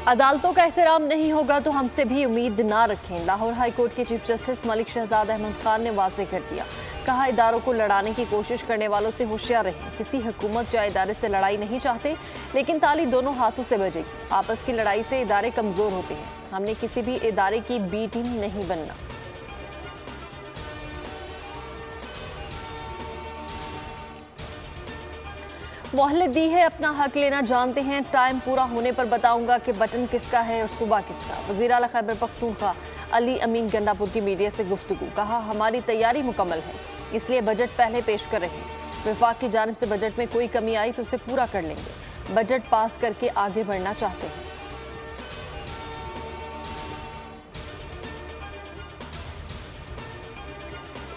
अदालतों का एहतराम नहीं होगा तो हमसे भी उम्मीद ना रखें। लाहौर हाई कोर्ट के चीफ जस्टिस मलिक शहजाद अहमद खान ने वाज़ेह कर दिया। कहा, इदारों को लड़ाने की कोशिश करने वालों से होशियार रहें। किसी हुकूमत या इदारे से लड़ाई नहीं चाहते, लेकिन ताली दोनों हाथों से बजेगी। आपस की लड़ाई से इदारे कमजोर होते हैं। हमने किसी भी इदारे की बी टीम नहीं बनना। मोहलत दी है, अपना हक लेना जानते हैं। टाइम पूरा होने पर बताऊंगा कि बटन किसका है और सुबह किसका। वज़ीर आला खैबर पख्तूनख्वा अली अमीन गंडापुर की मीडिया से गुफ्तगू। कहा, हमारी तैयारी मुकम्मल है, इसलिए बजट पहले पेश कर रहे हैं। विफाक की जानिब से बजट में कोई कमी आई तो उसे पूरा कर लेंगे। बजट पास करके आगे बढ़ना चाहते हैं।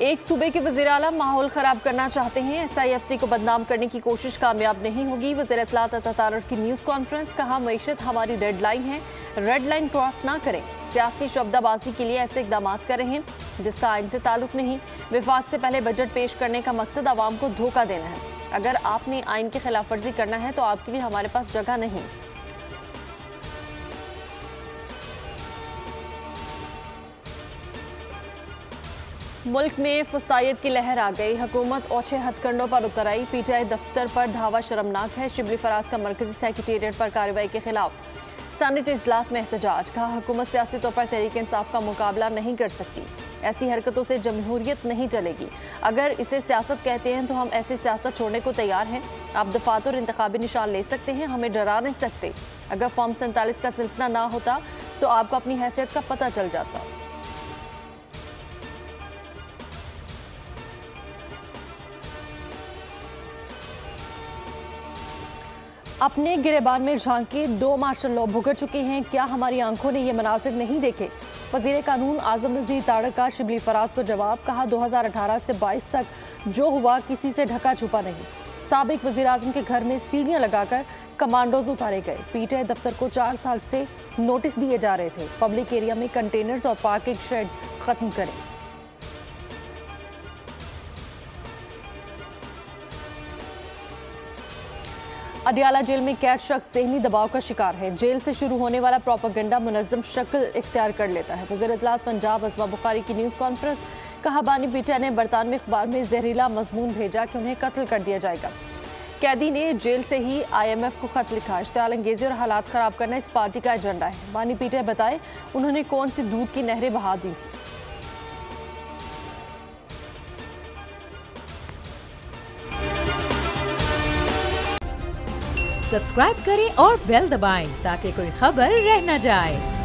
एक सूबे के वज़ीर आला माहौल खराब करना चाहते हैं। SIFC को बदनाम करने की कोशिश कामयाब नहीं होगी। वज़ीर इत्तलात अता तारड़ की न्यूज़ कॉन्फ्रेंस। कहा, मईशत हमारी रेड लाइन है, रेड लाइन क्रॉस ना करें। सियासी शब्दाबाजी के लिए ऐसे इकदाम कर रहे हैं जिसका आइन से ताल्लुक नहीं। विफाक से पहले बजट पेश करने का मकसद आवाम को धोखा देना है। अगर आपने आइन की खिलाफ वर्जी करना है तो आपके लिए हमारे पास जगह नहीं। मुल्क में फुस्तायत की लहर आ गई। हुकूमत ओछे हथकंडों पर उतर आई। PTI दफ्तर पर धावा शर्मनाक है। शिबली फराज का मरकजी सेक्रेटेरिएट पर कार्रवाई के खिलाफ सेनेट इजलास में एहतजाज। कहा, हुकूमत सियासी तौर पर तहरीक इंसाफ का मुकाबला नहीं कर सकती। ऐसी हरकतों से जमहूरियत नहीं चलेगी। अगर इसे सियासत कहते हैं तो हम ऐसी सियासत छोड़ने को तैयार हैं। आप दफात और इंतखाबी निशान ले सकते हैं, हमें डरा नहीं सकते। अगर फॉर्म 47 का सिलसिला ना होता तो आपको अपनी हैसियत का पता चल जाता। अपने गिरेबान में झांके 2 मार्शल लॉ भुगत चुके हैं। क्या हमारी आंखों ने ये मनासिर नहीं देखे? वज़ीर कानून आज़म नज़ीर तारड़ का शिबली फराज को जवाब। कहा, 2018 से 22 तक जो हुआ किसी से ढका छुपा नहीं। साबिक वज़ीर आज़म के घर में सीढ़ियां लगाकर कमांडोज उतारे गए। PTI दफ्तर को 4 साल से नोटिस दिए जा रहे थे। पब्लिक एरिया में कंटेनर्स और पार्किंग शेड खत्म करें। अडियाला जेल में कैद शख्स ज़हनी दबाव का शिकार है। जेल से शुरू होने वाला प्रोपेगेंडा मुनज़्ज़म शक्ल इख्तियार कर लेता है। वज़ीर इत्तलात पंजाब अज़मा बुखारी की न्यूज़ कॉन्फ्रेंस। कहा, बानी PTI ने बरतानवी अखबार में जहरीला मजमून भेजा कि उन्हें कत्ल कर दिया जाएगा। कैदी ने जेल से ही IMF को खत लिखा। इश्तिआल अंगेजी और हालात ख़राब करना इस पार्टी का एजेंडा है। बानी PTI बताए उन्होंने कौन सी दूध की नहरें बहा दी। सब्सक्राइब करें और बेल दबाएं ताकि कोई खबर रह न जाए।